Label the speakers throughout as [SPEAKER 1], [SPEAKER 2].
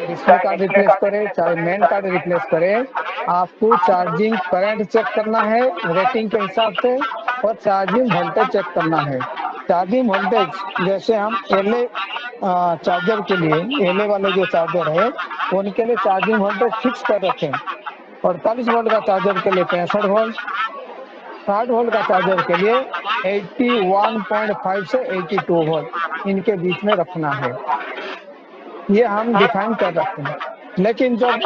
[SPEAKER 1] चाहे display card replace करे चाहे मेन कार्ड रिप्लेस करे, आपको चार्जिंग करंट चेक करना है रेटिंग के हिसाब से और चार्जिंग वोल्टेज चेक करना है। चार्जिंग वोल्टेज जैसे हम एलए चार्जर के लिए, एलए वाले जो चार्जर है उनके लिए चार्जिंग वोल्टेज फिक्स कर रखे हैं। 48 वोल्ट का चार्जर के लिए 65 वोल्ट, 60 वोल्ट का चार्जर के लिए 81.5 से 82 वोल्ट इनके बीच में रखना है। ये हम डिफाइन कर रखते हैं। लेकिन जब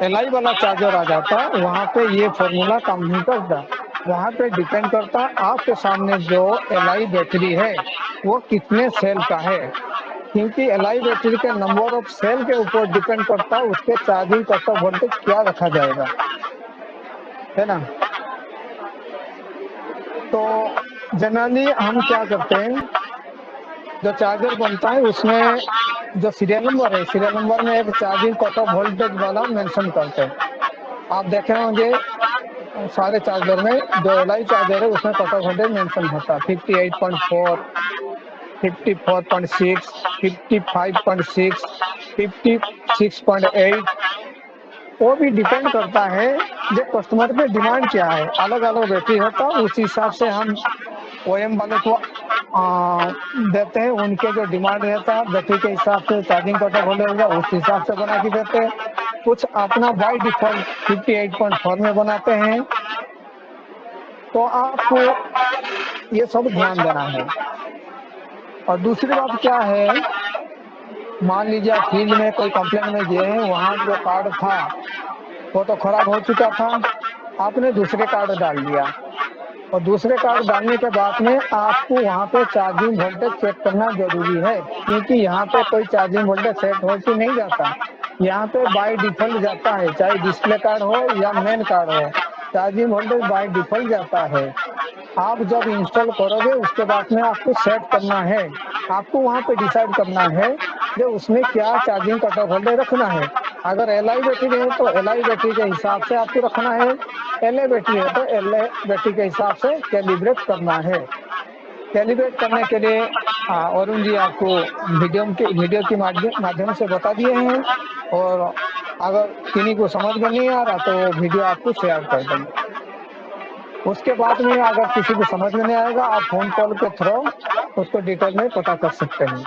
[SPEAKER 1] एलआई वाला चार्जर आ जाता है वहाँ पे ये फॉर्मूला काम नहीं करता। वहाँ पे डिपेंड करता है आपके सामने जो एलआई बैटरी है वो कितने सेल का है, क्योंकि एलआई बैटरी के नंबर ऑफ सेल के ऊपर डिपेंड करता है उसके चार्जिंग कट ऑफ वोल्टेज क्या रखा जाएगा, है ना। तो जनरली हम क्या करते हैं, जो चार्जर बनता है उसमें जो सीरियल नंबर है, सीरियल नंबर में एक चार्जिंग कट ऑफ वोल्टेज वाला मेंशन करते हैं। आप देखे होंगे सारे चार्जर में जो एलआई चार्जर है उसमें कट ऑफ वोल्टेज मेंशन होता है 58.4, 54.6, 55.6, 56.8। वो भी डिपेंड करता है जो कस्टमर पे डिमांड क्या है, अलग अलग बैटरी होता है उस हिसाब से हम ओएम वाले को देते हैं। उनके जो डिमांड रहता है बैटरी के हिसाब से चार्जिंग कट ऑफ वोल्टेज होगा उस हिसाब से बना के देते हैं। कुछ अपना बाय डिफॉल्ट 58.4 में बनाते हैं। तो आपको ये सब ध्यान देना है। और दूसरी बात क्या है, मान लीजिए आप फील्ड में कोई कंप्लेंट में गए हैं, वहाँ जो कार्ड था वो तो खराब हो चुका था, आपने दूसरे कार्ड डाल दिया और दूसरे कार्ड डालने के बाद में आपको वहाँ पे चार्जिंग वोल्टेज चेक करना जरूरी है, क्योंकि यहाँ पे कोई चार्जिंग वोल्टेज सेट हो के नहीं जाता। यहाँ पे बाय डिफॉल्ट जाता है, चाहे डिस्प्ले कार्ड हो या मेन कार्ड हो, चार्जिंग वोल्टेज बाय डिफॉल्ट जाता है। आप जब इंस्टॉल करोगे उसके बाद में आपको सेट करना है, आपको वहाँ पे डिसाइड करना है जो उसमें क्या चार्जिंग कट ऑफ वोल्टेज रखना है। अगर एलआई बैटरी है तो एलआई बैटरी के हिसाब से आपको रखना है, एलए बैटरी है तो एलए बैटरी के हिसाब से कैलिब्रेट करना है। कैलिब्रेट करने के लिए अरुण जी आपको वीडियो के माध्यम से बता दिए हैं, और अगर किन्हीं को समझ में नहीं आ रहा तो वीडियो आपको शेयर कर देंगे। उसके बाद में अगर किसी को समझ में नहीं आएगा आप फोन कॉल के थ्रू उसको डिटेल में पता कर सकते हैं।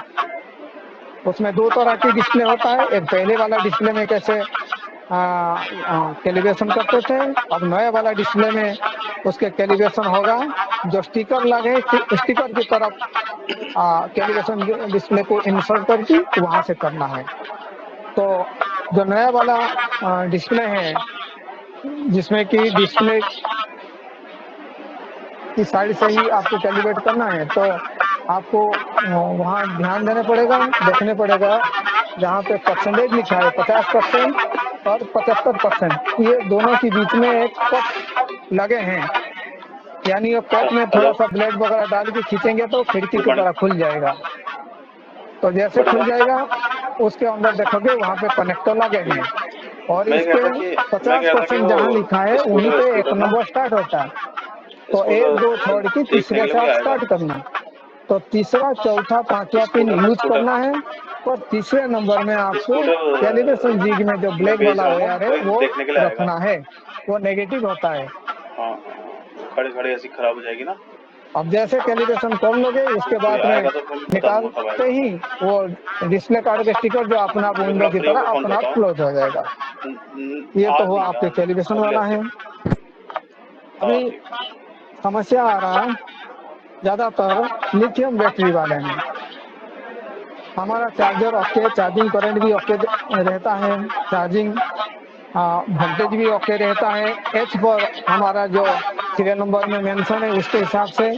[SPEAKER 1] उसमें दो तरह की डिस्प्ले होता है, एक पहले वाला डिस्प्ले में कैसे कैलिब्रेशन करते थे, अब नया वाला डिस्प्ले में उसके कैलिब्रेशन होगा जो स्टिकर लगे स्टिकर की तरफ कैलिब्रेशन डिस्प्ले को इंसर्ट करके वहां से करना है। तो जो नया वाला डिस्प्ले है जिसमें कि डिस्प्ले की साइड से ही आपको कैलिब्रेट करना है, तो आपको वहाँ ध्यान देना पड़ेगा, देखने पड़ेगा जहाँ पे परसेंटेज लिखा है 50% और 75%, ये दोनों के बीच में एक कप लगे हैं, यानी ये कप में थोड़ा सा ब्लेड वगैरह डाल के खींचेंगे तो खिड़की की तरह खुल जाएगा। तो जैसे खुल जाएगा उसके अंदर देखोगे वहाँ पे कनेक्टर लगे हैं, और इसके 50% जहाँ लिखा है वहीं पे एक नंबर स्टार्ट होता है। तो एक दो छोड़ के तीसरे से आप स्टार्ट करना, तो तीसरा चौथा पांचवा पिन यूज करना है, और तीसरे नंबर में आपको कैलिब्रेशन जिग में जो ब्लैक वाला वायर है वो रखना है, वो नेगेटिव होता है।
[SPEAKER 2] खड़े खड़े ऐसी खराब हो जाएगी ना।
[SPEAKER 1] अब जैसे कैलिब्रेशन कर लोगे उसके बाद में निकालते ही वो डिस्प्ले कार्ड के स्टिकर जो अपना विंडो की तरह अपना आप क्लोज हो जाएगा। ये तो हुआ आपके कैलिब्रेशन वाला है। अभी समस्या आ रहा है ज्यादातर लिथियम बैटरी वाले में। हमारा चार्जर ओके, चार्जिंग करंट भी ओके रहता है, चार्जिंग वोल्टेज भी ओके रहता है, एच पर हमारा जो सीरियल नंबर में मेंशन है उसके हिसाब से,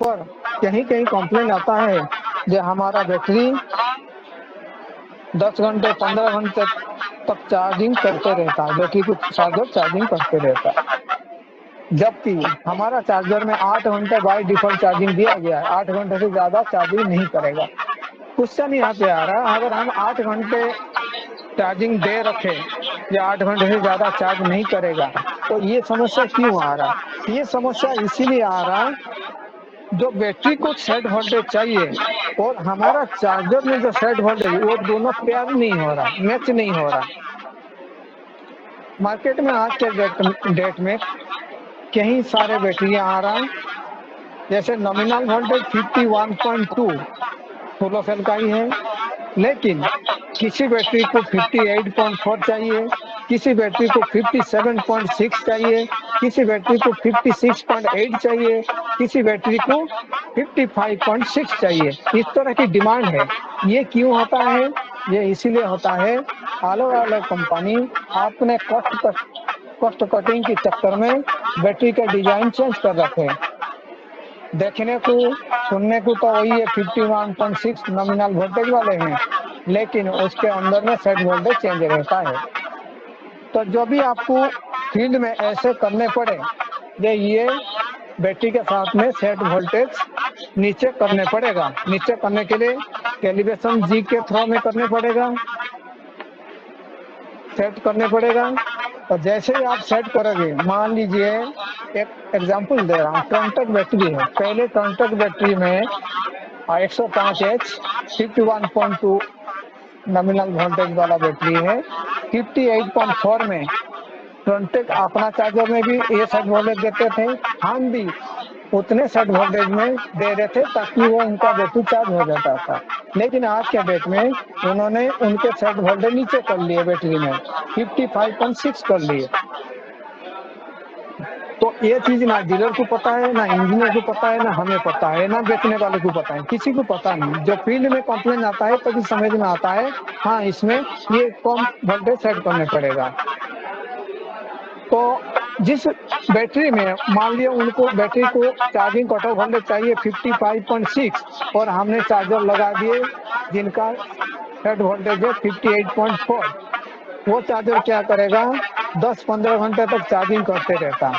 [SPEAKER 1] पर कहीं कहीं कंप्लेंट आता है जो हमारा बैटरी 10 घंटे 15 घंटे तक चार्जिंग करते रहता है, बैटरी को चार्जर चार्जिंग करते रहता है, जबकि हमारा चार्जर में 8 घंटे बाय डिफॉल्ट चार्जिंग दिया गया है, 8 घंटे से ज्यादा चार्जिंग नहीं करेगा। क्वेश्चन यहाँ पे आ रहा है अगर हम 8 घंटे चार्जिंग दे रखे या 8 घंटे से ज्यादा चार्ज नहीं करेगा तो ये समस्या क्यों आ रहा है? ये समस्या इसीलिए आ रहा है जो बैटरी को सेट वोल्टेज चाहिए और हमारा चार्जर में जो सेट वोल्टेज वो दोनों पेयर नहीं हो रहा, मैच नहीं हो रहा। मार्केट में आज के डेट में कई सारे बैटरियां आ रहा है, जैसे नॉमिनल वोल्टेज 51.2 सोलर सेल का ही है, लेकिन किसी बैटरी को 58.4 चाहिए, किसी बैटरी को 57.6 चाहिए, किसी बैटरी को 56.8 चाहिए, किसी बैटरी को 55.6 चाहिए। इस तरह की डिमांड है। ये क्यों होता है? ये इसीलिए होता है, अलग अलग कंपनी अपने कॉस्ट कटिंग के चक्कर में बैटरी का डिजाइन चेंज कर रखे हैं। देखने को सुनने को तो वही है 51.6 नॉमिनल वोल्टेज वाले हैं, लेकिन उसके अंदर में सेट वोल्टेज चेंज रहता है। तो जो भी आपको फील्ड में ऐसे करने पड़े, ये बैटरी के साथ में सेट वोल्टेज नीचे करने पड़ेगा। नीचे करने के लिए कैलिब्रेशन जी के थ्रू में करने पड़ेगा, सेट करने पड़ेगा। और जैसे ही आप सेट करोगे, मान लीजिए एक एग्जांपल दे रहा हूँ, टर्नटेक बैटरी है। पहले टर्नटेक बैटरी में 105H 51.2 नॉमिनल वोल्टेज वाला बैटरी है। 58.4 में टर्नटेक अपना चार्जर में भी ये सेट वोल्टेज देते थे, हम भी उतने सेट वोल्टेज में दे रहे थे ताकि वो उनका बैटरी चार्ज हो जाता था। लेकिन आज के डेट में उन्होंने उनके सेट वोल्टेज नीचे कर लिए, बैटरी में 55.6 कर लिए। तो ये चीज ना डीलर को पता है, ना इंजीनियर को पता है, ना हमें पता है, ना बेचने वाले को पता है, किसी को पता नहीं। जब फील्ड में कंप्लेन आता है तभी समझ में आता है, हाँ इसमें ये कम वोल्टेज सेट करने पड़ेगा। तो जिस बैटरी में मान लिया उनको बैटरी को चार्जिंग कट ऑफ वोल्टेज चाहिए 55.6 और हमने चार्जर लगा दिए जिनका सेट वोल्टेज है 58.4, वो चार्जर क्या करेगा, 10-15 घंटे तक चार्जिंग करते रहता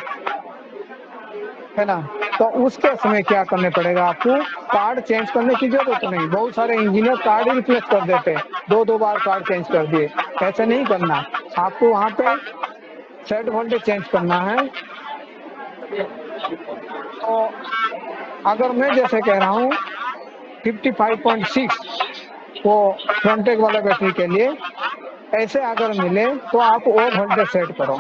[SPEAKER 1] है ना। तो उस केस में क्या करने पड़ेगा, आपको कार्ड चेंज करने की जरूरत नहीं। बहुत सारे इंजीनियर कार्ड ही रिप्लेस कर देते, 2-2 बार कार्ड चेंज कर दिए। ऐसे नहीं करना, आपको वहां पे सेट वोल्टेज चेंज करना है। तो अगर मैं जैसे कह रहा हूँ 55.6 वो फ्रंटेक वाला बैटरी के लिए ऐसे अगर मिले तो आप वो वोल्टेज सेट करो।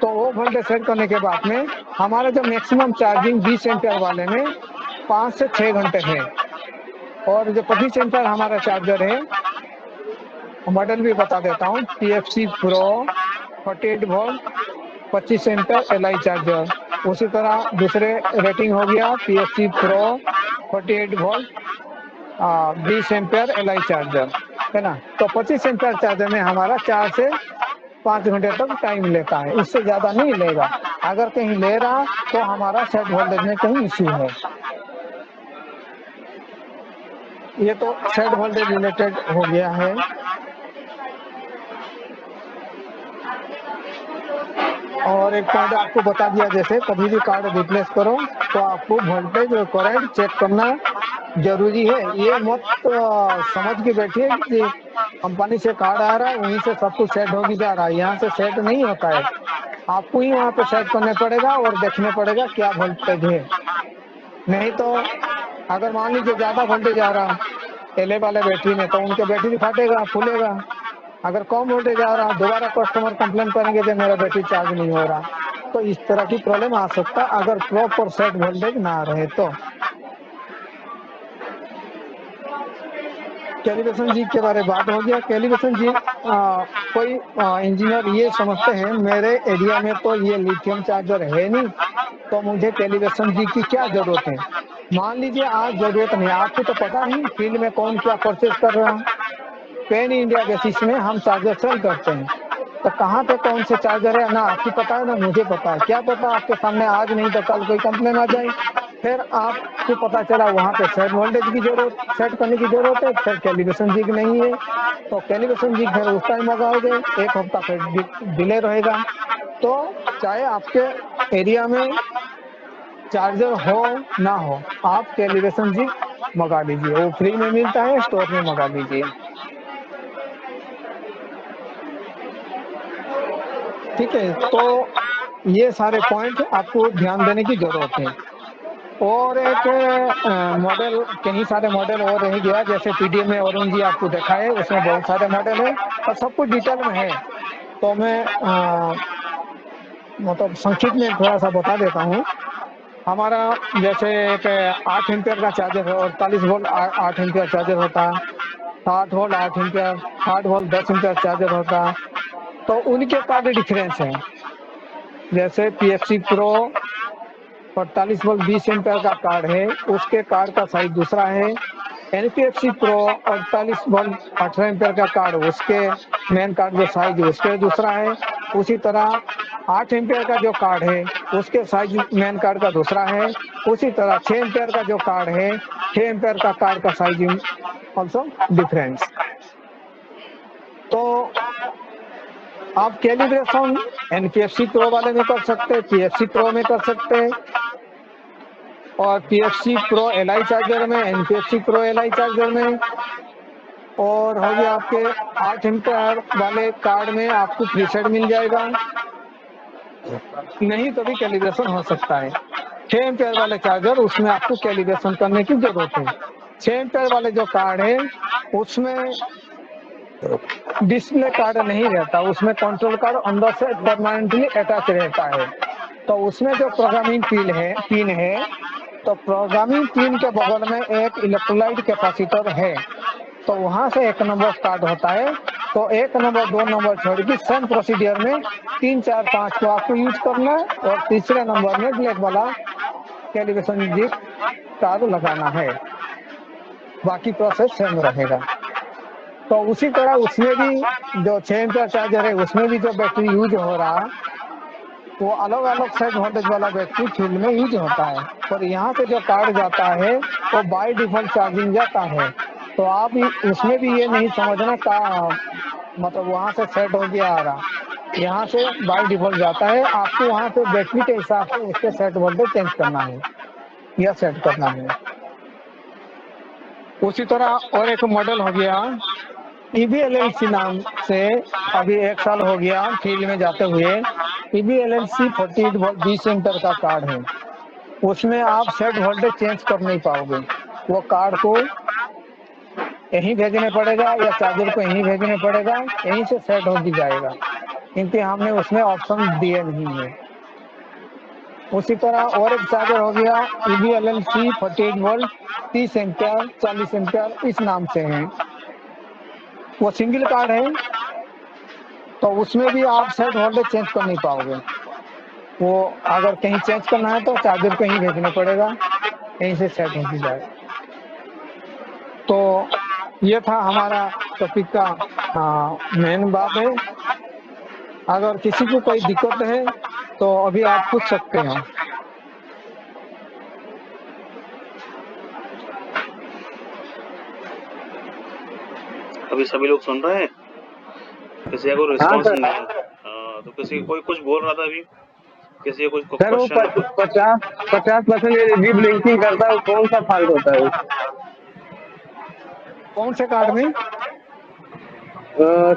[SPEAKER 1] तो वो वोल्टेज सेट करने के बाद में हमारा जो मैक्सिमम चार्जिंग 20 एम्पियर वाले में 5 से 6 घंटे है, और जो 25 एम्पियर हमारा चार्जर है, मॉडल भी बता देता हूँ, TFC Pro 48 volt 25 ampere LI charger. उसी तरह दूसरे रेटिंग हो गया PFC Pro 48 volt 20 ampere LI charger, है ना। तो 25 एम्पियर चार्जर में हमारा 4 से 5 घंटे तक टाइम लेता है, इससे ज्यादा नहीं लेगा। अगर कहीं ले रहा तो हमारा सेट वोल्टेज में कहीं इश्यू है। ये तो सेट वोल्टेज रिलेटेड हो गया है। और एक पॉइंट आपको बता दिया, जैसे कभी भी कार्ड रिप्लेस करो तो आपको वोल्टेज और करंट चेक करना जरूरी है। ये मत समझ के बैठिए कि कंपनी से कार्ड आ रहा है वहीं से सब कुछ सेट होगी जा रहा है, यहाँ से सेट नहीं होता है। आपको ही वहाँ पे सेट करने पड़ेगा और देखने पड़ेगा क्या वोल्टेज है। नहीं तो अगर मान लीजिए ज्यादा वोल्टेज आ रहा LA वाले बैटरी में, तो उनके बैटरी फटेगा, फूलेगा। अगर कम वोल्टेज आ रहा, दोबारा कस्टमर कंप्लेन करेंगे कि मेरा बैटरी चार्ज नहीं हो रहा। तो इस तरह की प्रॉब्लम आ सकता है अगर प्रॉपर सेट वोल्टेज ना रहे तो। कैलिब्रेशन जी के बारे में बात हो गया। कैलिब्रेशन जी कोई इंजीनियर ये समझते हैं मेरे एरिया में तो ये लिथियम चार्जर है नहीं, तो मुझे कैलिब्रेशन जी की क्या जरूरत है। मान लीजिए आज जरूरत नहीं, आपको तो पता नहीं फील्ड में कौन क्या परचेज कर रहा है। पैन इंडिया बेसिस में हम चार्जर सेल करते हैं, तो कहाँ पे कौन से चार्जर है ना आपको पता है ना मुझे पता है। क्या पता आपके सामने आज नहीं तो कल कोई कंप्लेन आ जाए, फिर आपको पता चला वहाँ पे सेट वोल्टेज की जरूरत, सेट करने की जरूरत है, फिर कैलिब्रेशन जिग नहीं है। तो कैलिब्रेशन जिग फिर उस टाइम लगाओगे, एक हफ्ता फिर डिले रहेगा। तो चाहे आपके एरिया में चार्जर हो ना हो, आप कैलिब्रेशन जिग मंगा लीजिए, वो फ्री में मिलता है, स्टोर में मंगा लीजिए। ठीक है, तो ये सारे पॉइंट आपको ध्यान देने की जरूरत है। और एक मॉडल, कई सारे मॉडल और रह गया, जैसे पीडीएफ में अरुण जी आपको देखा है, उसमें बहुत सारे मॉडल है और सब कुछ डिटेल में है। तो मैं मतलब संक्षिप्त में थोड़ा सा बता देता हूँ। हमारा जैसे एक 8 एम्पियर का चार्जर है, 48 वोल्ट 8 एम्पियर चार्जर होता है, 60 volt 8 ampere, 60 volt 10 ampere charger होता है। तो उनके कार्ड डिफरेंस है। जैसे पीएफसी प्रो 48 वोल्ट 20 एम्पियर का कार्ड है, उसके कार्ड का साइज दूसरा है। एनपीएफसी प्रो 48 वोल्ट 18 एम्पियर का कार्ड, उसके मेन कार्ड जो साइज उसके दूसरा है। उसी तरह 8 एम्पियर का जो कार्ड है, उसके साइज मेन कार्ड का दूसरा है। उसी तरह 6 एम्पियर का जो कार्ड है, 6 एम्पियर का कार्ड का साइज ऑल्सो डिफरेंस। तो आप कैलिब्रेशन एनपीएफसी प्रो वाले में कर सकते हैं, पीएफसी प्रो में कर सकते हैं, और पीएफसी प्रो एलआई चार्जर में, एनपीएफसी प्रो एलआई चार्जर में। और हो गया आपके 8 एम्पियर वाले कार्ड में आपको प्रीसेट मिल जाएगा, नहीं तो भी कैलिब्रेशन हो सकता है। 6 एम्पियर वाले चार्जर, उसमें आपको कैलिब्रेशन करने की जरूरत है। 6 एम्पियर वाले जो कार्ड है, उसमें डिस्प्ले कार्ड नहीं रहता, उसमें कंट्रोल कार्ड अंदर से परमानेंटली अटैच रहता है। तो उसमें जो प्रोग्रामिंग पिन है, तो प्रोग्रामिंग पिन के बगल में एक इलेक्ट्रोलाइट कैपेसिटर है। तो वहां से 1 नंबर स्टार्ट होता है। तो 1 नंबर 2 नंबर छोड़ के सेम प्रोसीडियर में 3 4 5 को आपको यूज करना है, और तीसरे नंबर में ब्लैक वाला कैलिब्रेशन जिप कार्ड लगाना है। बाकी प्रोसेस सेम रहेगा। तो उसी तरह उसमें भी जो 6 एम्पियर चार्जर है, उसमें भी जो बैटरी यूज हो रहा, वो अलग अलग सेट वोल्टेज वाला बैटरी फील्ड में यूज होता है। और यहाँ से जो कार्ड जाता है, वो बाय डिफॉल्ट चार्जिंग जाता है। तो आप उसमें भी ये नहीं समझना का मतलब वहां से सेट हो गया आ रहा, यहाँ से बाय डिफॉल्ट जाता है। आपको वहां पे बैटरी के हिसाब से उसके सेट वोल्टेज चेंज करना है या सेट करना है। उसी तरह और एक मॉडल हो गया ईबीएलएलसी नाम से, अभी 1 साल हो गया फील्ड में जाते हुए। ईबीएलएलसी 48 वोल्ट 20 एम्पियर का कार्ड है, उसमें आप सेट वोल्टेज चेंज कर नहीं पाओगे। वो कार्ड को यहीं भेजने पड़ेगा या चार्जर को यहीं भेजने पड़ेगा, यहीं से सेट हो भी जाएगा, क्योंकि हमने उसमें ऑप्शन दिए नहीं है। उसी तरह और एक चार्जर हो गया ईबीएलएलसी 48 वोल्ट 30 एम्पियर 40 एम्पियर, इस नाम से है। वो सिंगल कार्ड है, तो उसमें भी आप सेट वोल्टेज चेंज कर नहीं पाओगे। वो अगर कहीं चेंज करना है तो चार्जर को ही भेजना पड़ेगा, यहीं से सेट हो जाएगा। तो ये था हमारा टॉपिक का मेन बात है। अगर किसी को कोई दिक्कत है तो अभी आप पूछ सकते हैं।
[SPEAKER 2] अभी सभी लोग सुन रहे हैं, किसी का कोई रिस्पॉन्स नहीं है। तो किसी कोई कुछ बोल रहा था अभी, किसी का कुछ
[SPEAKER 3] सर वो
[SPEAKER 2] क्वेश्चन?
[SPEAKER 3] 50% ये डीप लिंकिंग करता है, वो कौन सा फॉल्ट होता है वो?
[SPEAKER 1] कौन से कार्ड में?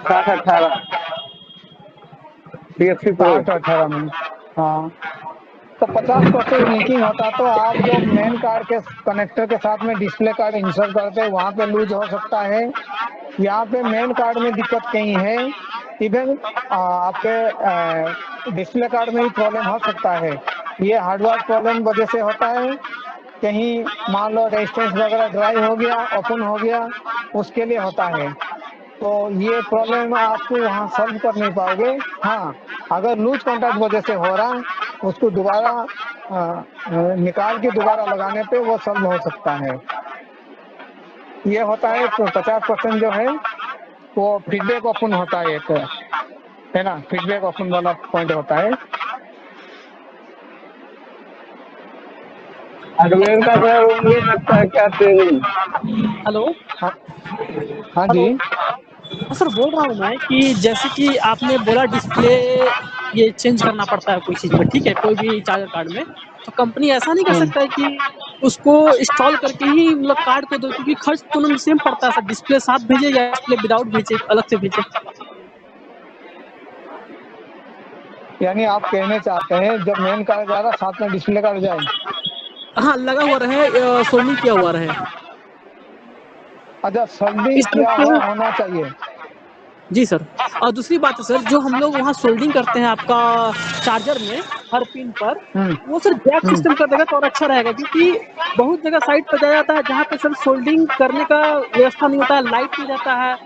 [SPEAKER 3] 6018 पीएफसी प्रो।
[SPEAKER 1] 6018 में, हाँ। तो 50% लिंकिंग होता, तो आप जो मेन कार्ड के कनेक्टर के साथ में डिस्प्ले कार्ड इंसर्ट करते हैं, वहां पे लूज हो सकता है। यहाँ पे मेन कार्ड में दिक्कत कहीं है, इवन आपके डिस्प्ले कार्ड में ही प्रॉब्लम हो सकता है। ये हार्डवेयर प्रॉब्लम वजह से होता है। कहीं मान लो रेजिस्टेंस वगैरह ड्राई हो गया, ओपन हो गया, उसके लिए होता है। तो ये प्रॉब्लम आपको वहाँ सॉल्व कर नहीं पाओगे। हाँ, अगर लूज कॉन्टैक्ट वजह से हो रहा, उसको दोबारा निकाल के दोबारा लगाने पे वो सॉल्व हो सकता है। ये होता है 50% जो है वो फीडबैक ओपन होता है, एक है ना, फीडबैक ओपन वाला पॉइंट होता है।
[SPEAKER 3] हार्डवेयर का सर वो मिल सकता है क्या ट्रेनिंग?
[SPEAKER 4] हेलो।
[SPEAKER 1] हाँ जी।
[SPEAKER 4] हाँ सर, बोल रहा हूँ मैं कि जैसे कि आपने बोला डिस्प्ले ये चेंज करना पड़ता है कोई चीज़ में, ठीक है, कोई भी चार्जर कार्ड में, तो कंपनी ऐसा नहीं कर सकता है कि उसको इंस्टॉल करके ही मतलब कार्ड को दो, क्योंकि खर्च दोनों में सेम पड़ता है सर। डिस्प्ले साथ भेजे या डिस्प्ले विदाउट भेजे, अलग से भेजे?
[SPEAKER 1] यानी आप कहने चाहते हैं जब मेन कार्ड जा रहा साथ में डिस्प्ले कार्ड जाए?
[SPEAKER 4] हाँ लगा हुआ रहे, सोल्डिंग किया हुआ रहे
[SPEAKER 1] अच्छा,
[SPEAKER 4] इस
[SPEAKER 1] सोल्डिंग
[SPEAKER 4] तरह
[SPEAKER 1] किया हुआ
[SPEAKER 4] से।
[SPEAKER 1] होना चाहिए।
[SPEAKER 4] जी सर। और दूसरी बात है सर, जो हम लोग वहाँ सोल्डिंग करते हैं आपका चार्जर में हर पिन पर,
[SPEAKER 1] हम्म
[SPEAKER 4] वो सर जैक
[SPEAKER 1] हम्म
[SPEAKER 4] सिस्टम कर देगा तो और अच्छा रहेगा, क्योंकि बहुत जगह साइट पर जाया जाता है जहाँ पे सर सोल्डिंग करने का व्यवस्था नहीं होता है, लाइट नहीं रहता है,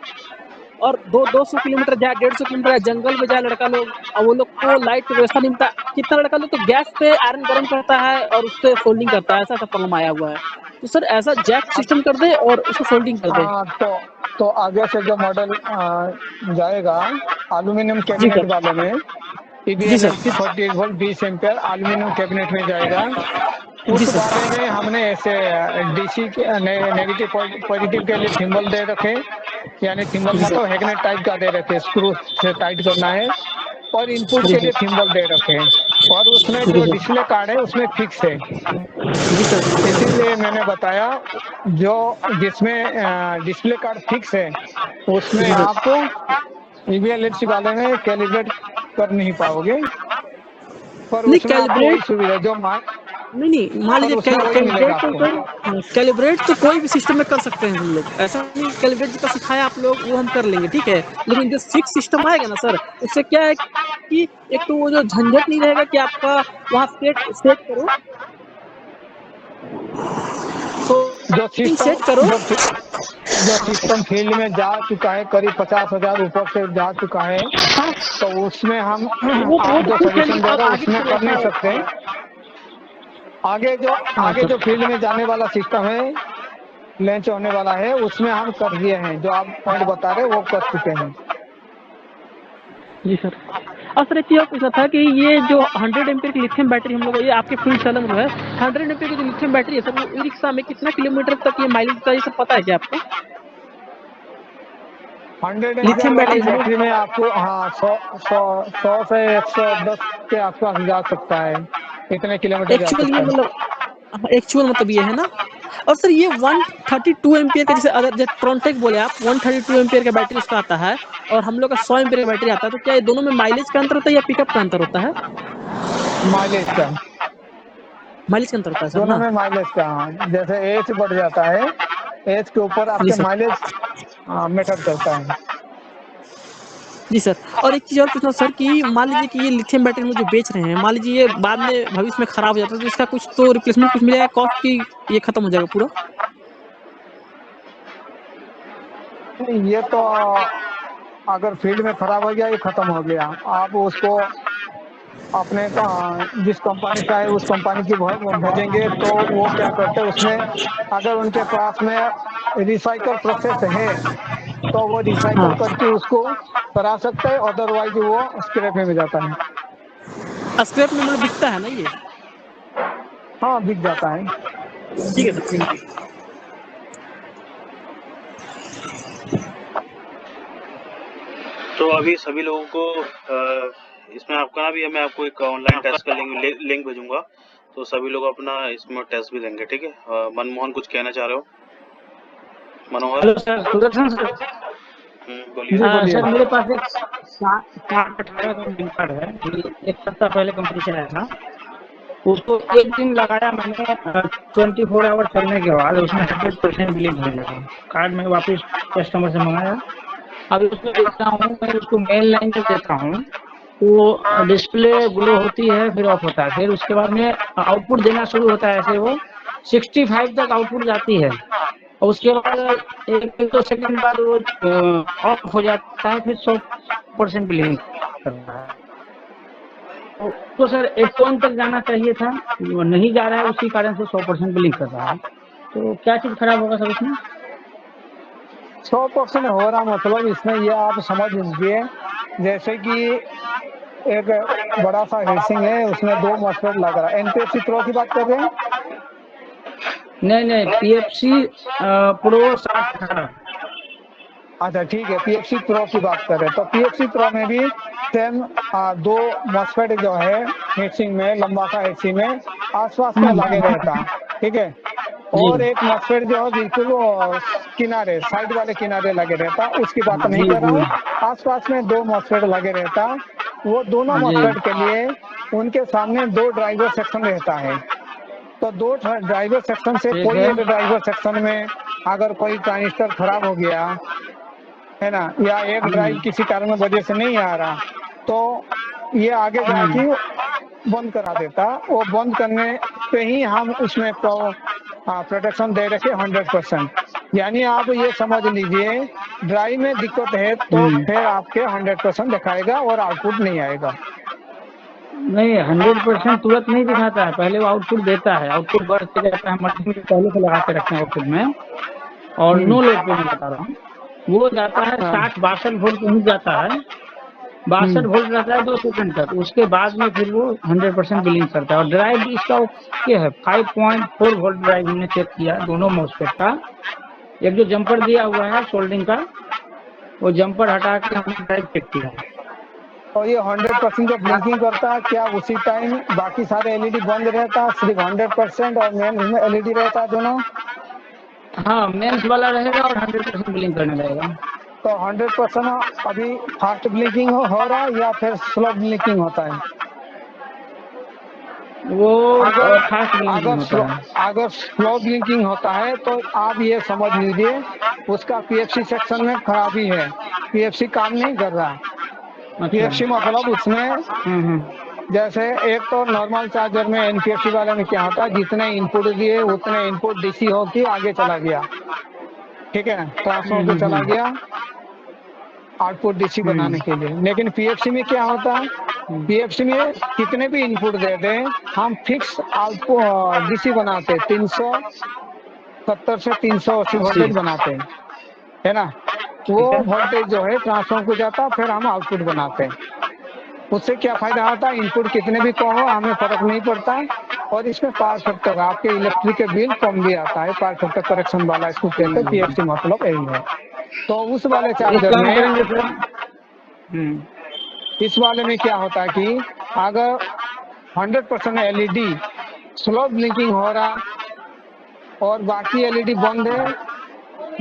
[SPEAKER 4] और 200 किलोमीटर जाए, 150 किलोमीटर जाए, जंगल में जाए लड़का लोग, और वो लोग को लाइट की व्यवस्था नहीं मिलता। कितना लड़का लोग तो गैस पे आयरन गर्म करता है और उससे सोल्डिंग करता है, ऐसा ऐसा प्रॉब्लम आया हुआ है। तो सर ऐसा जैक सिस्टम कर दे और उसको सोल्डिंग कर दे।
[SPEAKER 1] हाँ, तो आगे से जो मॉडल जाएगा एल्यूमिनियम
[SPEAKER 4] जी
[SPEAKER 1] कैबिनेट
[SPEAKER 4] सर।
[SPEAKER 1] वाले में,
[SPEAKER 4] जी sir.
[SPEAKER 1] PBLHC 48 volt 20 ampere aluminium cabinet में जाएगा।
[SPEAKER 4] जी
[SPEAKER 1] उस
[SPEAKER 4] सर।
[SPEAKER 1] वाले में हमने ऐसे DC के नेगेटिव पॉजिटिव के लिए थिम्बल दे रखे, यानी थिम्बल
[SPEAKER 4] जी
[SPEAKER 1] मतलब
[SPEAKER 4] सर।
[SPEAKER 1] हैगनेट टाइप का दे रखे, स्क्रू से टाइट करना है, और इनपुट
[SPEAKER 4] जी
[SPEAKER 1] के
[SPEAKER 4] सर।
[SPEAKER 1] लिए थिम्बल दे रखे हैं। और उसमें
[SPEAKER 4] जी
[SPEAKER 1] जो
[SPEAKER 4] सर।
[SPEAKER 1] डिस्प्ले कार्ड है उसमें फिक्स है।
[SPEAKER 4] जी सर।
[SPEAKER 1] इसीलिए मैंने बताया, जो जिसमें डिस्प्ले कार्ड फिक्स है उसमें
[SPEAKER 4] जी सर।
[SPEAKER 1] आप EVLHC वाले में कैलिब्रेट कर नहीं पाओगे, पर
[SPEAKER 4] नहीं
[SPEAKER 1] उसमें आपको वही
[SPEAKER 4] कैलिब्रेट,
[SPEAKER 1] सुविधा जो
[SPEAKER 4] नहीं नहीं मान
[SPEAKER 1] पर
[SPEAKER 4] लीजिए
[SPEAKER 1] उसमें वही मिलेगा
[SPEAKER 4] कैलिब्रेट तो
[SPEAKER 1] आपको।
[SPEAKER 4] सर, कैलिब्रेट तो कोई भी सिस्टम में कर सकते हैं हम लोग, ऐसा नहीं कैलिब्रेट जितना सिखाया आप लोग वो हम कर लेंगे, ठीक है। लेकिन जो फिक्स सिस्टम आएगा ना सर, उससे क्या है कि एक तो वो जो झंझट नहीं रहेगा कि आपका वहाँ सेट सेट करो,
[SPEAKER 1] जो
[SPEAKER 4] तो
[SPEAKER 1] सिस्टम
[SPEAKER 4] सेट करो।
[SPEAKER 1] जो जो सिस्टम फील्ड में जा चुका है, करीब 50,000 ऊपर से जा चुका है,
[SPEAKER 4] हाँ
[SPEAKER 1] तो उसमें हम
[SPEAKER 4] वो
[SPEAKER 1] आप
[SPEAKER 4] तो
[SPEAKER 1] जो
[SPEAKER 4] ठीक है,
[SPEAKER 1] सजेशन
[SPEAKER 4] लेकिन
[SPEAKER 1] दे
[SPEAKER 4] अब
[SPEAKER 1] रहे हो
[SPEAKER 4] आगे
[SPEAKER 1] उसमें
[SPEAKER 4] सर
[SPEAKER 1] कर
[SPEAKER 4] ऐसा
[SPEAKER 1] नहीं
[SPEAKER 4] है।
[SPEAKER 1] सकते। आगे जो
[SPEAKER 4] हाँ
[SPEAKER 1] आगे
[SPEAKER 4] सर।
[SPEAKER 1] जो फील्ड में जाने वाला सिस्टम है, लॉन्च होने वाला है, उसमें हम कर दिए हैं, जो आप पॉइंट बता रहे हो वो कर चुके हैं।
[SPEAKER 4] जी सर। और सर एक चीज़ और पूछना था कि ये जो 100 एम्पीयर की लिथियम बैटरी हम लोग, ये आपके फील्ड चलन जो है 100 एम्पीयर की जो लिथियम बैटरी है सर, वो ई रिक्शा में कितना किलोमीटर तक ये माइलेज देता है, ये सब पता है क्या आपको?
[SPEAKER 1] 100 एम्पियर
[SPEAKER 4] लिथियम
[SPEAKER 1] वाली
[SPEAKER 4] बैटरी हम
[SPEAKER 1] बैटरी
[SPEAKER 4] लोग
[SPEAKER 1] में आपको, हाँ, 100 से 110 के आसपास जा सकता है, इतने किलोमीटर जा
[SPEAKER 4] एक्चुअल ये
[SPEAKER 1] सकता है।
[SPEAKER 4] मतलब एक्चुअल मतलब ये है ना। और सर ये 132 एम्पीयर का, जैसे अदर जैसे ट्रॉन्टेक बोले आप, 132 एम्पीयर का बैटरी उसका आता है, और हम लोग का 100 एम्पीयर का बैटरी आता है, तो क्या ये दोनों में माइलेज का अंतर होता है या पिकअप का अंतर होता है?
[SPEAKER 1] माइलेज का,
[SPEAKER 4] माइलेज का अंतर होता है सर
[SPEAKER 1] दोनों
[SPEAKER 4] ना।
[SPEAKER 1] में माइलेज का, हाँ, जैसे एज बढ़ जाता है, एज के ऊपर
[SPEAKER 4] जी
[SPEAKER 1] आपके
[SPEAKER 4] सर।
[SPEAKER 1] माइलेज मैटर करता है।
[SPEAKER 4] जी सर। और एक चीज़ और पूछना सर कि मान लीजिए कि ये लिथियम बैटरी हम लोग जो बेच रहे हैं, मान लीजिए ये बाद में भविष्य में खराब हो जाता है, तो इसका कुछ तो रिप्लेसमेंट कुछ मिलेगा कॉस्ट की, ये खत्म हो जाएगा पूरा?
[SPEAKER 1] नहीं, ये तो अगर फील्ड में खराब हो गया, ये खत्म हो गया, आप उसको अपने का जिस कंपनी का है उस कंपनी की भेजेंगे, तो वो क्या करते हैं उसमें, अगर उनके पास में रिसाइकल प्रोसेस है तो वो रिसाइकल
[SPEAKER 4] हाँ।
[SPEAKER 1] करके उसको करा सकते हैं, अदरवाइज वो स्क्रैप में जाता है।
[SPEAKER 4] स्क्रैप में मतलब बिकता है ना ये?
[SPEAKER 1] हाँ, बिक जाता है।
[SPEAKER 4] ठीक है सर, थैंक यू।
[SPEAKER 2] तो अभी सभी लोगों को इसमें आपका ना भी, मैं आपको एक ऑनलाइन टेस्ट का लिंक भेजूंगा, तो सभी लोग अपना इसमें टेस्ट भी देंगे, ठीक है। मनमोहन कुछ कहना चाह रहे हो? Manohar.
[SPEAKER 5] Hello sir, Sudarshan sir.
[SPEAKER 2] बोलिए।
[SPEAKER 1] जी बोलिए।
[SPEAKER 5] सर मेरे पास एक 6018 का बिल कार्ड है, एक सप्ताह पहले कंपनी से आया था। उसको एक दिन लगाया मैंने, 24 आवर चलने के बाद उसमें 100% बिलिंग होने लगा। कार्ड मैं वापस कस्टमर से मंगाया। अभी उसमें देखता हूँ, मैं उसको मेन लाइन जब देता हूँ तो डिस्प्ले ग्लो होती है, फिर ऑफ होता है, फिर उसके बाद में आउटपुट देना शुरू होता है, ऐसे वो 65 तक आउटपुट जाती है, और उसके बाद 1-2 सेकंड बाद वो ऑफ हो जाता है, फिर 100% बिलिंग करता है। तो सर 81 तक जाना चाहिए था, वो नहीं जा रहा है, उसी कारण से 100% बिलिंग कर रहा है। तो क्या चीज़ खराब होगा सर उसमें?
[SPEAKER 1] 100% हो रहा मतलब इसमें ये आप समझ लीजिए, जैसे कि एक बड़ा सा हेसिंग है, उसमें 2 मॉसफेट लग रहा है। NPFC प्रो की बात कर रहे हैं?
[SPEAKER 5] नहीं नहीं, PFC प्रो 6018।
[SPEAKER 1] अच्छा ठीक है, PFC प्रो की बात कर रहे हैं, तो PFC प्रो में भी सेम 2 मॉसफेट जो है हेसिंग में, लंबा सा हेसिंग में आसपास में लगे रहता, ठीक है।
[SPEAKER 5] जी
[SPEAKER 1] और एक मॉसफेट जो है बिल्कुल किनारे, साइड वाले किनारे लगे रहता, उसकी बात नहीं
[SPEAKER 5] जी
[SPEAKER 1] कर रहा
[SPEAKER 5] जी
[SPEAKER 1] हूँ। आसपास में 2 मॉसफेट लगे रहता, वो दोनों
[SPEAKER 5] जी
[SPEAKER 1] मॉसफेट के लिए उनके सामने 2 ड्राइवर सेक्शन रहता है। तो दो ड्राइवर सेक्शन से
[SPEAKER 5] ठीक
[SPEAKER 1] कोई
[SPEAKER 5] है।
[SPEAKER 1] एक ड्राइवर सेक्शन में अगर कोई ट्रांजिस्टर खराब हो गया है ना, या एक ड्राइव किसी कारण वजह से नहीं आ रहा, तो ये आगे जाके बंद करा देता। वो बंद करने पे ही हम उसमें प्रोटेक्शन दे रखे 100%। यानी आप ये समझ लीजिए, ड्राइव में दिक्कत है तो फिर आपके 100% दिखाएगा और आउटपुट नहीं आएगा।
[SPEAKER 5] नहीं, 100% तुरंत नहीं दिखाता है, पहले वो आउटपुट देता है, आउटपुट बढ़ते रहता है, मल्टीमीटर पहले से लगा के रखते हैं आउटपुट में। और नो लोड पे मैं बता रहा हूँ, वो जाता है 62 वोल्ट पहुंच जाता है, 62 वोल्ट रहता है 2 सेकंड तक। उसके बाद में फिर वो 100% बिलिंग करता है। और ड्राइव भी इसका ओके है, 5.4 वोल्ट ड्राइव हमने चेक किया दोनों मॉसफेट का। एक जो जंपर दिया हुआ है सोल्डरिंग का, वो जंपर हटा के हमने ड्राइव चेक किया।
[SPEAKER 1] और ये 100% जब ब्लिंकिंग करता है, क्या उसी टाइम बाकी सारे एलईडी बंद रहता है, सिर्फ 100% और मेन में एलईडी रहता है दोनों?
[SPEAKER 5] हाँ, मेंस वाला रहेगा और 100% बिलिंग करने लगेगा।
[SPEAKER 1] तो 100% अभी फास्ट ब्लिंकिंग हो रहा है या फिर स्लो ब्लिंकिंग होता है?
[SPEAKER 5] वो
[SPEAKER 1] अगर
[SPEAKER 5] फास्ट बिलिंग होता है।
[SPEAKER 1] अगर स्लो ब्लिंकिंग होता है तो आप ये समझ लीजिए उसका पीएफसी सेक्शन में खराबी है, पीएफसी काम नहीं कर रहा। पीएफसी मतलब उसमें जैसे एक तो नॉर्मल चार्जर में एनपीएफसी वाले में क्या होता है, जितने इनपुट दिए उतने इनपुट डीसी होके आगे चला गया, ठीक है, ट्रांसफॉर्मर पे चला गया आउटपुट डीसी बनाने के लिए। लेकिन पीएफसी में क्या होता है, पीएफसी में कितने भी इनपुट दे दें हम फिक्स आउटपुट डीसी बनाते, 370 से 380 वोल्टेज बनाते हैं, है ना। वो वोल्टेज जो है ट्रांसफॉर्मर को जाता है, फिर हम आउटपुट बनाते हैं। उससे क्या फायदा होता है, इनपुट कितने भी कम हो हमें फर्क नहीं पड़ता है। और इसमें पावर फैक्टर, आपके इलेक्ट्रिक के बिल कम भी आता है, पावर फैक्टर करेक्शन वाला इसको कहते हैं, पीएफसी मतलब यही है। तो उस वाले चार्जर में इस वाले में क्या होता है कि अगर 100% एलईडी स्लो ब्लिंकिंग हो रहा और बाकी एलईडी बंद है,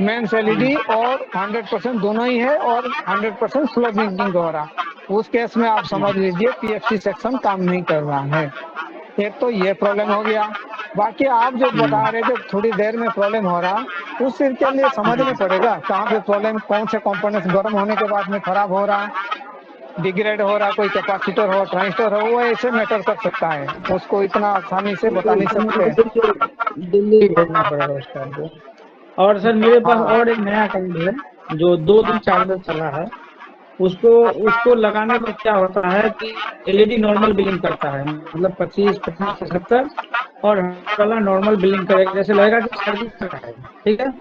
[SPEAKER 1] मेंस एलईडी और 100% दोनों ही है और 100% स्लो ब्लिंकिंग हो रहा, उस केस में आप समझ लीजिए पीएफसी सेक्शन काम नहीं कर रहा है। एक तो ये प्रॉब्लम हो गया। बाकी आप जो बता रहे थे थोड़ी देर में प्रॉब्लम हो रहा, उस चीज के लिए समझना पड़ेगा कहाँ पे प्रॉब्लम, कौन से कंपोनेंट्स गर्म होने के बाद में खराब हो रहा, डिग्रेड हो रहा, कोई कैपेसिटर हो, ट्रांजिस्टर हो, वो ऐसे मैटर कर सकता है, उसको इतना आसानी से बता नहीं सकते।
[SPEAKER 5] दिल्ली भेजना पड़ेगा उसका को। और सर मेरे पास और एक नया काइंड है जो 2 दिन चार्जर चला है, उसको लगाने पर क्या होता है कि एलईडी नॉर्मल बिलिंग करता है, मतलब 25 से 70 और वाला नॉर्मल बिलिंग करेगा, जैसे लगेगा कि चार्जिंग कर रहा है, ठीक है।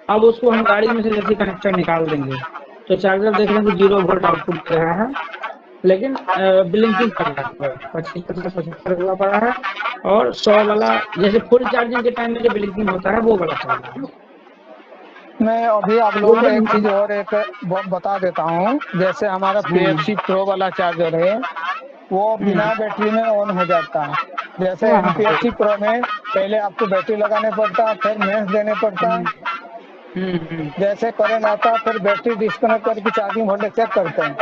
[SPEAKER 5] अब उसको हम गाड़ी में से जैसे कनेक्टर निकाल देंगे तो चार्जर देख रहे हैं कि 0 वोल्ट आउटपुट दे रहा है, लेकिन ब्लिंकिंग कर रहा है, 25-75 हुआ पड़ा है। और 100 वाला जैसे फुल चार्जिंग के टाइम में जो ब्लिंकिंग होता है वो वाला चल रहा है।
[SPEAKER 1] मैं अभी आप लोगों को एक चीज और एक बता देता हूँ। जैसे हमारा पीएफसी प्रो वाला चार्जर है वो बिना बैटरी में ऑन हो जाता है। जैसे पीएफसी प्रो में पहले आपको बैटरी लगाने पड़ता है, फिर मेंस देने पड़ता है, जैसे करंट आता फिर बैटरी डिस्कनेक्ट करके चार्जिंग वोल्टेज चेक करते हैं।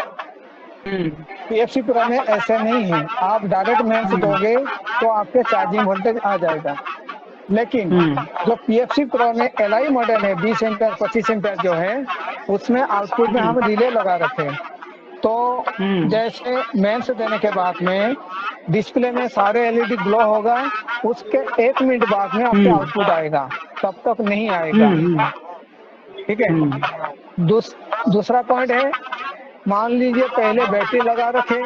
[SPEAKER 1] पीएफसी प्रो में ऐसे नहीं है, आप डायरेक्ट मेंस दोगे तो आपके चार्जिंग वोल्टेज आ जाएगा। लेकिन जो पीएफसी प्रो में एलआई मॉडल है 20 एम्पियर 25 एम्पियर जो है, उसमें आउटपुट में हम रिले लगा रखे हैं। तो जैसे मेंस देने के बाद में डिस्प्ले में सारे एलईडी ग्लो होगा, उसके 1 मिनट बाद में आपके आउटपुट आएगा, तब तक नहीं आएगा, ठीक है। दूसरा पॉइंट है, मान लीजिए पहले बैटरी लगा रखे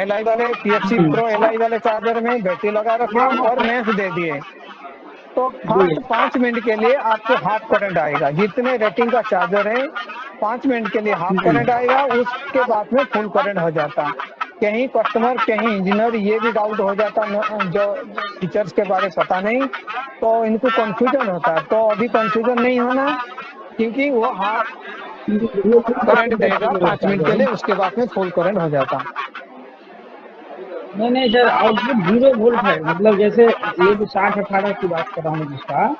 [SPEAKER 1] एलआई वाले पीएफसी प्रो एलआई वाले चार्जर में बैटरी लगा रखे और मेंस दे दिए, तो फर्स्ट 5 मिनट के लिए आपको हाफ करंट आएगा। जितने रेटिंग का चार्जर है 5 मिनट के लिए हाफ करंट आएगा, उसके बाद में फुल करंट हो जाता। कहीं कस्टमर कहीं इंजीनियर ये भी डाउट हो जाता, जो फीचर्स के बारे पता नहीं तो इनको कंफ्यूजन होता है। तो अभी कंफ्यूजन नहीं होना, क्योंकि वो हाफ करंट देगा 5 मिनट के लिए, उसके बाद में फुल करंट हो जाता।
[SPEAKER 5] नहीं सर, आउटपुट 0 वोल्ट है, मतलब जैसे ये जो 60-18 की बात कर रहा हूँ जिसका,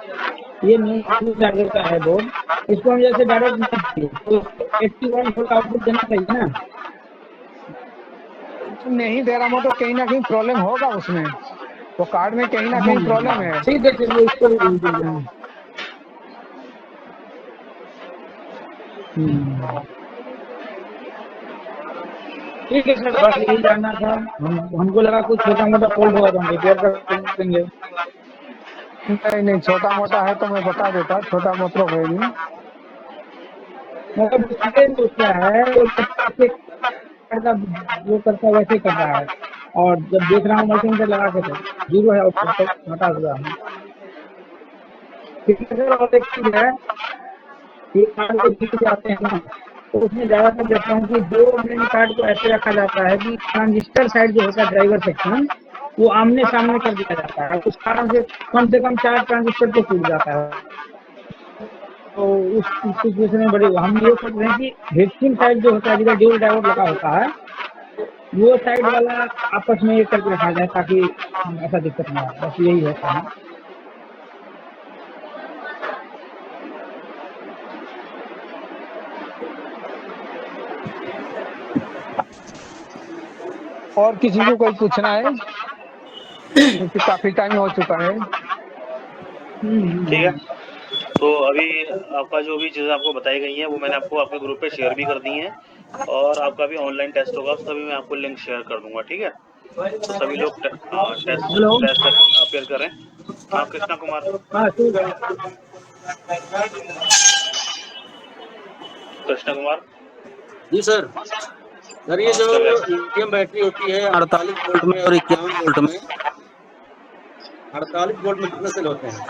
[SPEAKER 5] ये न्यू चार्जर का है बोर्ड, इसको हम जैसे डायरेक्ट तो 81 वोल्ट आउटपुट देना चाहिए ना।
[SPEAKER 1] नहीं दे रहा, मतलब कहीं ना कहीं प्रॉब्लम होगा उसमें। वो कार्ड में कहीं ना कहीं प्रॉब्लम है।
[SPEAKER 5] ठीक है, चलिए इसको भी भेज दीजिए। ठीक है सर, बस यही जानना था। हमको लगा कुछ छोटा मोटा फॉल्ट हुआ तो हम रिपेयर कर देंगे।
[SPEAKER 1] नहीं नहीं, छोटा मोटा है तो मैं बता देता, छोटा मोटा कोई नहीं।
[SPEAKER 5] मतलब डिस्प्ले जो क्या है वो जैसे करता जो करता वैसे कर रहा है, और जब देख रहा हूँ मशीन पे लगा के तो जीरो है, आउटपुट तो हटा हुआ है। ठीक है सर, और एक चीज है, एक कार्ड को जीत जाते हैं ना, तो उसमें ज्यादातर देखता हूँ कि दो मेन कार्ड को ऐसे रखा जाता है कि ट्रांजिस्टर साइड जो होता है ड्राइवर सेक्शन, वो आमने सामने कर दिया जाता है। उस कारण से कम 4 ट्रांजिस्टर तो टूट जाता है। तो उस सिचुएशन में बड़े हम ये सोच रहे हैं कि हेडसिंग साइड जो होता है जिधर ड्यूल डायोड लगा होता है, वो साइड वाला आपस में एक करके रखा जाए ताकि ऐसा दिक्कत ना हो। बस यही है कहना।
[SPEAKER 1] और किसी को कोई पूछना है, क्योंकि काफी टाइम हो चुका है।
[SPEAKER 2] ठीक है, तो अभी आपका जो भी चीज़ें आपको बताई गई हैं वो मैंने आपको आपके ग्रुप पे शेयर भी कर दी हैं, और आपका भी ऑनलाइन टेस्ट होगा उसका भी मैं आपको लिंक शेयर कर दूंगा। ठीक है, तो सभी लोग टेस्ट
[SPEAKER 5] हेलो।
[SPEAKER 2] टेस्ट अपेयर करें। हाँ कृष्णा कुमार,
[SPEAKER 5] हाँ ठीक है।
[SPEAKER 2] कृष्णा कुमार
[SPEAKER 6] जी सर। सर ये
[SPEAKER 2] हाँ
[SPEAKER 6] जो
[SPEAKER 2] कर रहे
[SPEAKER 6] लिथियम बैटरी होती है 48 वोल्ट में और 51 वोल्ट में, 48 वोल्ट में कितने सेल होते हैं?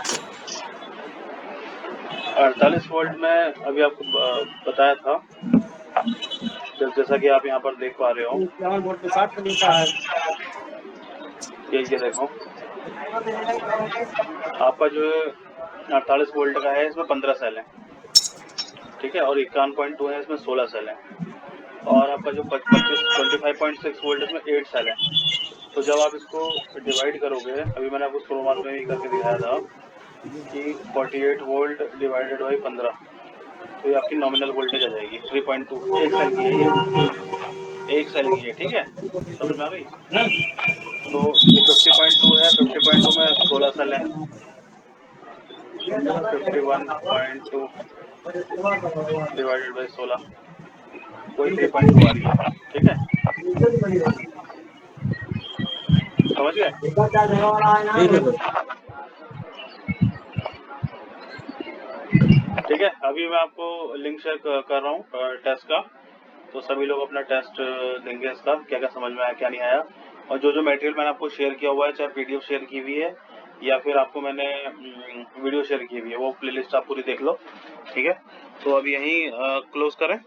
[SPEAKER 2] 48 वोल्ट में अभी आपको बताया था, जैसा कि आप यहाँ पर देख पा रहे हो।
[SPEAKER 6] 51 वोल्ट में 60 सेल होता है।
[SPEAKER 2] ये देखो, आपका जो 48 वोल्ट का है इसमें 15 सेल है। ठीक है, और 51.2 है इसमें 16 सेल है, और आपका जो 25.6 वोल्ट इसमें 8 सेल है। तो जब आप इसको डिवाइड करोगे, अभी मैंने आपको शुरुआत में भी करके दिखाया था कि 48 वोल्ट डिवाइडेड बाई 15, तो ये आपकी नॉमिनल वोल्टेज आ जाएगी 3.2। एक सेल की है ये, एक सेल की है। ठीक है, समझ में आ गई? तो ये 50.2 है, 50.2 में 16 सेल है, 51.2 डिवाइडेड बाई 16, वही 3.2 आ रही है। ठीक है, समझ गए?
[SPEAKER 6] ठीक है सर।
[SPEAKER 2] ठीक है, अभी मैं आपको लिंक शेयर कर रहा हूँ टेस्ट का, तो सभी लोग अपना टेस्ट देंगे इसका, क्या क्या समझ में आया क्या नहीं आया। और जो जो मटेरियल मैंने आपको शेयर किया हुआ है, चाहे पीडीएफ शेयर की हुई है या फिर आपको मैंने वीडियो शेयर की हुई है, वो प्लेलिस्ट आप पूरी देख लो। ठीक है, तो अभी यहीं क्लोज करें।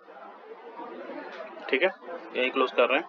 [SPEAKER 2] ठीक है, यहीं क्लोज कर रहे हैं।